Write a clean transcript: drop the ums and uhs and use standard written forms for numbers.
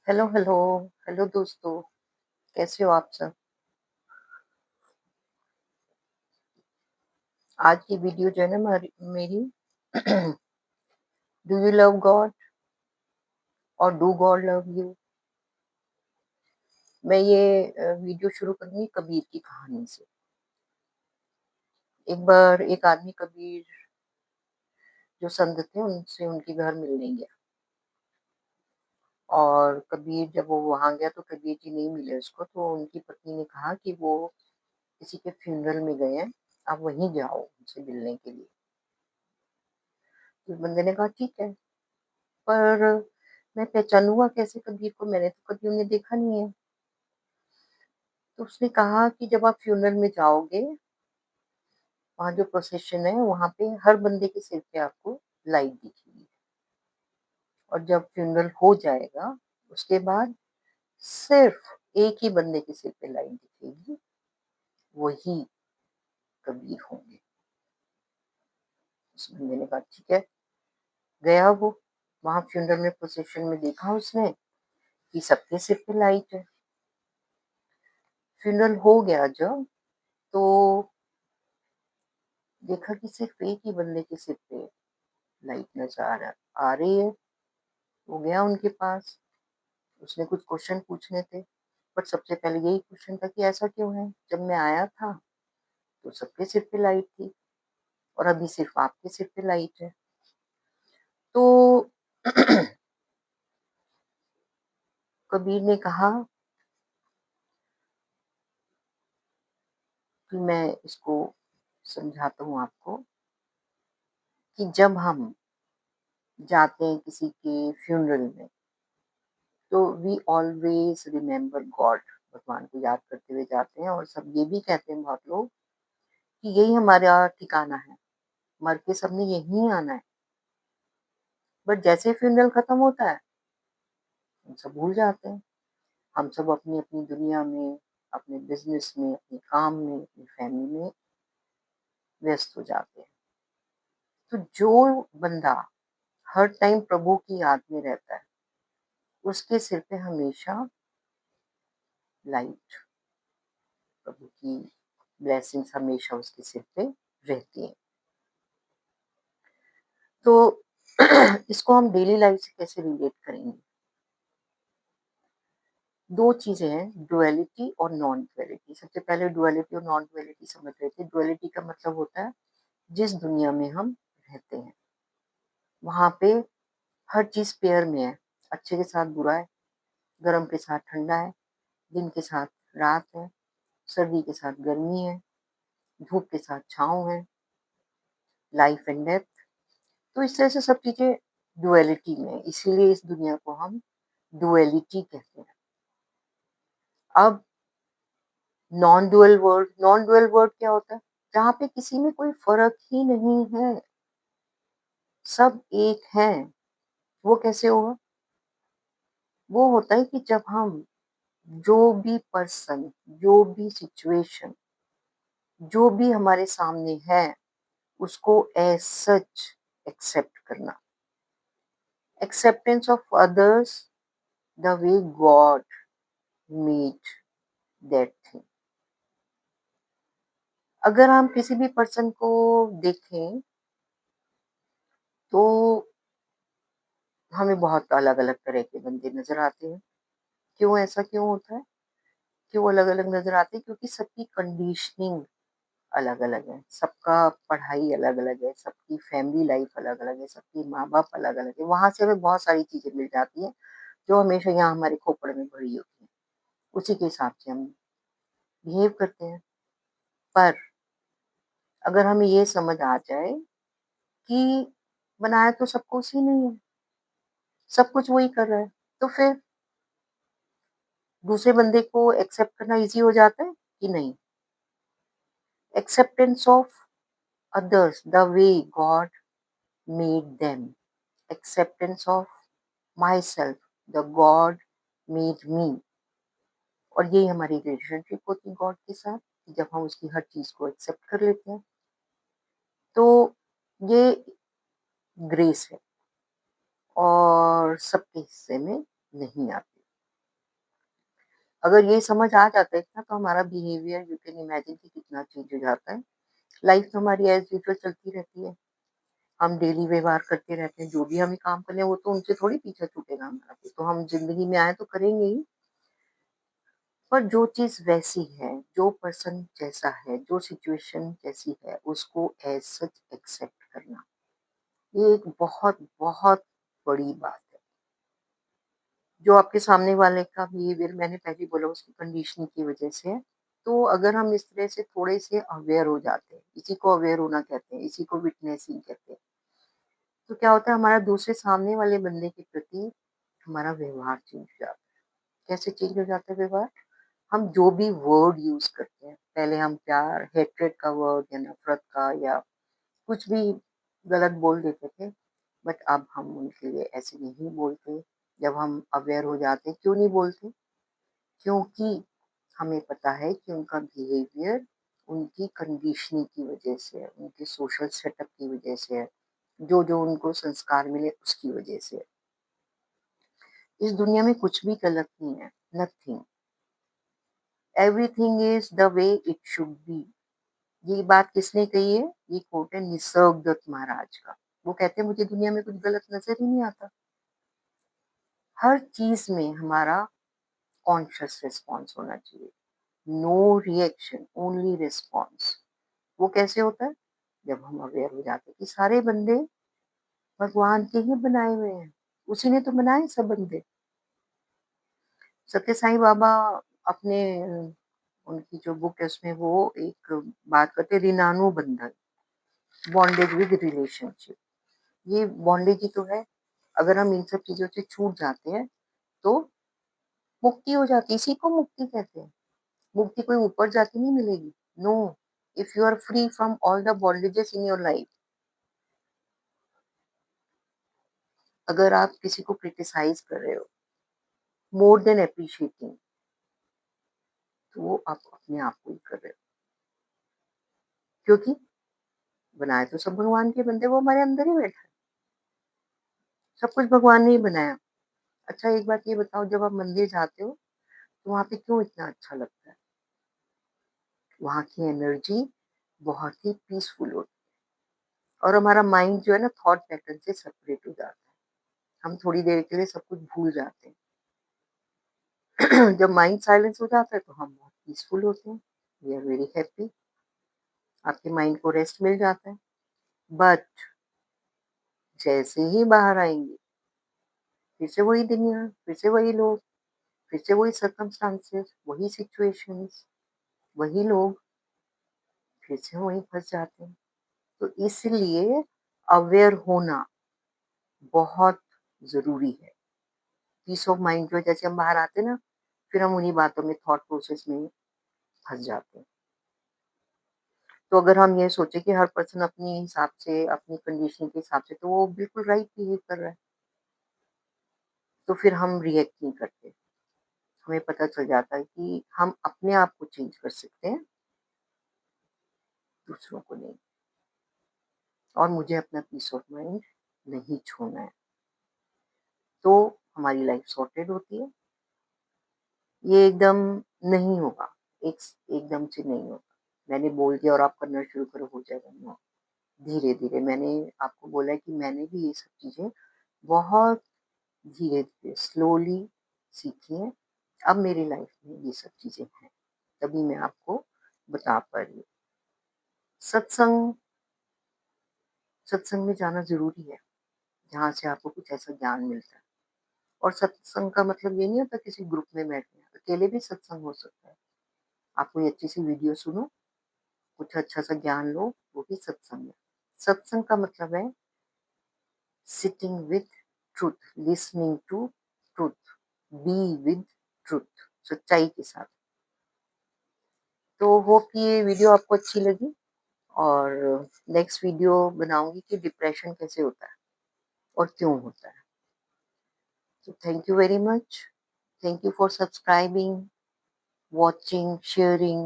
Hello, hello, hello दोस्तों, कैसे हो आप सब? आज की वीडियो जो है ना मेरी डू यू लव गॉड और डू गॉड लव यू? मैं ये वीडियो शुरू करूंगी कबीर की कहानी से। एक बार एक आदमी कबीर जो संत थे उनसे उनके घर मिलने गया और कबीर जब वो वहां गया तो कबीर जी नहीं मिले उसको, तो उनकी पत्नी ने कहा कि वो किसी के फ्यूनरल में गए हैं, आप वहीं जाओ उनसे मिलने के लिए। तो उस बंदे ने कहा ठीक है, पर मैं पहचानूंगा कैसे कबीर को, मैंने तो कभी उन्हें देखा नहीं है। तो उसने कहा कि जब आप फ्यूनरल में जाओगे, वहां जो प्रोसेशन है वहां पे हर बंदे के सिर पे आपको लाइट दिखेगी, और जब फ्यूनरल हो जाएगा उसके बाद सिर्फ एक ही बंदे के सिर पे लाइट दिखेगी, वही कबीर होंगे। उस बंदे ने कहा ठीक है। गया वो वहां फ्यूनरल में प्रोसेशन में, देखा उसने कि सबके सिर पे लाइट है। फ्यूनरल हो गया जब, तो देखा कि सिर्फ एक ही बंदे के सिर पे लाइट नजर आ रही है। वो गया उनके पास, उसने कुछ क्वेश्चन पूछने थे, बट सबसे पहले यही क्वेश्चन था कि ऐसा क्यों है, जब मैं आया था तो सबके सिर पे लाइट थी और अभी सिर्फ आपके सिर पे लाइट है। तो कबीर ने कहा कि मैं इसको समझाता हूँ आपको, कि जब हम जाते हैं किसी के फ्यूनरल में, तो वी ऑलवेज रिमेम्बर गॉड, भगवान को याद करते हुए जाते हैं, और सब ये भी कहते हैं बहुत लोग कि यही हमारा ठिकाना है, मर के सबने यहीं आना है। बट जैसे फ्यूनरल खत्म होता है हम सब भूल जाते हैं, हम सब अपनी अपनी दुनिया में, अपने बिजनेस में, अपने काम में, अपनी फैमिली में व्यस्त हो जाते हैं। तो जो बंदा हर टाइम प्रभु की याद में रहता है, उसके सिर पे हमेशा लाइट, प्रभु की ब्लेसिंग्स हमेशा उसके सिर पे रहती है। तो इसको हम डेली लाइफ से कैसे रिलेट करेंगे? दो चीजें हैं, डुअलिटी और नॉन डुअलिटी। सबसे पहले डुअलिटी और नॉन डुअलिटी समझ रहे थे। डुअलिटी का मतलब होता है जिस दुनिया में हम रहते हैं वहां पे हर चीज पेयर में है, अच्छे के साथ बुरा है, गर्म के साथ ठंडा है, दिन के साथ रात है, सर्दी के साथ गर्मी है, धूप के साथ छांव है, लाइफ एंड डेथ। तो इस तरह से सब चीजें डुअलिटी में है, इसीलिए इस दुनिया को हम डुअलिटी कहते हैं। अब नॉन डुअल वर्ड क्या होता है? जहाँ पे किसी में कोई फर्क ही नहीं है, सब एक है। वो कैसे होगा? वो होता है कि जब हम जो भी पर्सन, जो भी सिचुएशन, जो भी हमारे सामने है, उसको एज सच एक्सेप्ट करना। Acceptance of others the way God made that thing. अगर हम किसी भी पर्सन को देखें तो हमें बहुत अलग अलग तरह के बंदे नजर आते हैं। क्यों ऐसा क्यों होता है? क्यों अलग अलग नजर आते हैं? क्योंकि सबकी कंडीशनिंग अलग अलग है, सबका पढ़ाई अलग अलग है, सबकी फैमिली लाइफ अलग अलग है, सबके माँ बाप अलग अलग है। वहां से हमें बहुत सारी चीजें मिल जाती हैं जो हमेशा यहाँ हमारे खोपड़े में भरी होती है, उसी के हिसाब से हम बिहेव करते हैं। पर अगर हमें ये समझ आ जाए कि बनाया तो सबको उसी ने है, सब कुछ वही कर रहा है, तो फिर दूसरे बंदे को एक्सेप्ट करना इजी हो जाता है कि नहीं? Acceptance of others the way God made them, acceptance of myself the God made me। और यही हमारी रिलेशनशिप होती है गॉड के साथ, कि जब हम उसकी हर चीज को एक्सेप्ट कर लेते हैं, तो ये ग्रेस है और सबके हिस्से में नहीं आती। अगर ये समझ आ जाता है ना, तो हमारा बिहेवियर यू कैन इमेजिन कि कितना चेंज हो जाता है। लाइफ तो हमारी एज़ यूजुअल चलती रहती है। हम डेली व्यवहार करते रहते हैं, जो भी हमें काम करने हैं वो तो उनसे थोड़ी पीछा छूटेगा हमारा, वो तो हम ज़िंदगी में आए तो करेंगे ही। पर जो चीज़ वैसी है, जो पर्सन जैसा है, जो सिचुएशन जैसी है, उसको एज़ सच एक्सेप्ट करना, ये एक बहुत बड़ी बात है। जो आपके सामने वाले का बिहेवियर मैंने पहले ही बोला उसकी कंडीशनिंग की वज़ह से है। तो अगर हम इस तरह से थोड़े से अवेयर हो जाते हैं, इसी को अवेयर होना कहते हैं, इसी को विटनेसिंग कहते हैं। तो क्या होता है हमारा दूसरे सामने वाले बंदे के प्रति हमारा व्यवहार चेंज हो जाता है। कैसे चेंज हो जाता है व्यवहार? हम जो भी वर्ड यूज़ करते हैं, पहले हम प्यार, हेट्रेड का वर्ड या नफ़रत का या कुछ भी गलत बोल देते थे, बट अब हम उनके लिए ऐसे नहीं बोलते। जब हम अवेयर हो जाते हैं, क्यों नहीं बोलते? क्योंकि हमें पता है कि उनका बिहेवियर उनकी कंडीशनिंग की वज़ह से है, उनके सोशल सेटअप की वज़ह से है, जो उनको संस्कार मिले उसकी वज़ह से है। इस दुनिया में कुछ भी गलत नहीं है, nothing. Everything is the way it should be. ये बात किसने कही है? ये कोट है निसर्गदत्त महाराज का। वो कहते हैं मुझे दुनिया में कुछ गलत नज़र ही नहीं आता। हर चीज़ में हमारा कॉन्शियस रिस्पॉन्स होना चाहिए। No reaction, only response. वो कैसे होता है? जब हम अवेयर हो जाते हैं कि सारे बंदे भगवान के ही बनाए हुए हैं। उसी ने तो बनाए सब बंदे। सत्य साईं बाबा अपने उनकी जो बुक है उसमें वो एक बात करते हैं ऋणानु बंधन, बॉन्डेज विद रिलेशनशिप। ये बॉन्डेज ही तो है। अगर हम इन सब चीज़ों से छूट जाते हैं तो मुक्ति हो जाती है। इसी को मुक्ति कहते हैं। मुक्ति कोई ऊपर जाके नहीं मिलेगी। No, if you are free from all the bondages in your life. अगर आप किसी को क्रिटिसाइज कर रहे हो मोर देन एप्रिशिएटिंग, तो वो आप अपने आप को ही कर रहे हो। क्योंकि बनाए तो सब भगवान के बंदे, वो हमारे अंदर ही बैठा है। सब कुछ भगवान ने ही बनाया। अच्छा एक बात ये बताओ, जब आप मंदिर जाते हो तो वहाँ पे क्यों इतना अच्छा लगता है? वहाँ की एनर्जी बहुत ही पीसफुल होती है और हमारा माइंड जो है ना थॉट पैटर्न से सेपरेट हो जाता है। हम थोड़ी देर के लिए सब कुछ भूल जाते हैं। जब माइंड साइलेंस हो जाता है तो हम बहुत पीसफुल होते हैं। We are very happy. आपके माइंड को रेस्ट मिल जाता है। बट जैसे ही बाहर आएंगे फिर से वही दुनिया, फिर से वही लोग, फिर से वही सर्कमस्टांसेस, वही सिचुएशंस, वही लोग, फिर से वहीं फंस जाते हैं। तो इसलिए अवेयर होना बहुत ज़रूरी है। पीस ऑफ माइंड जो है, जैसे हम बाहर आते हैं ना, फिर हम उन्हीं बातों में, थॉट प्रोसेस में फँस जाते हैं। तो अगर हम ये सोचे कि हर पर्सन अपने हिसाब से, अपनी कंडीशन के हिसाब से, तो वो बिल्कुल राइट बिहेव कर रहा है, तो फिर हम रिएक्ट नहीं करते। हमें पता चल जाता है कि हम अपने आप को चेंज कर सकते हैं, दूसरों को नहीं। और मुझे अपना पीस ऑफ माइंड नहीं छोड़ना है, तो हमारी लाइफ सॉर्टेड होती है। ये एकदम नहीं होगा, एक एकदम से नहीं होगा। मैंने बोल दिया और आप करना शुरू करो हो जाएगा, नो। धीरे-धीरे मैंने आपको बोला है कि मैंने भी ये सब चीज़ें बहुत धीरे-धीरे स्लोली सीखी हैं। अब मेरी लाइफ में ये सब चीज़ें हैं, तभी मैं आपको बता पा रही हूँ। सत्संग सत्संग में जाना ज़रूरी है, जहाँ से आपको कुछ ऐसा ज्ञान मिलता है। और सत्संग का मतलब ये नहीं होता किसी ग्रुप में बैठना, अकेले भी सत्संग हो सकता है। आप कोई अच्छी सी वीडियो सुनो, कुछ अच्छा सा ज्ञान लो, वो भी सत्संग है। सत्संग का मतलब है sitting with truth, listening to truth, be with truth, सच्चाई के साथ। तो होप कि ये वीडियो आपको अच्छी लगी और नेक्स्ट वीडियो बनाऊंगी कि डिप्रेशन कैसे होता है और क्यों होता है। तो thank you very much. Thank you for subscribing, watching, sharing.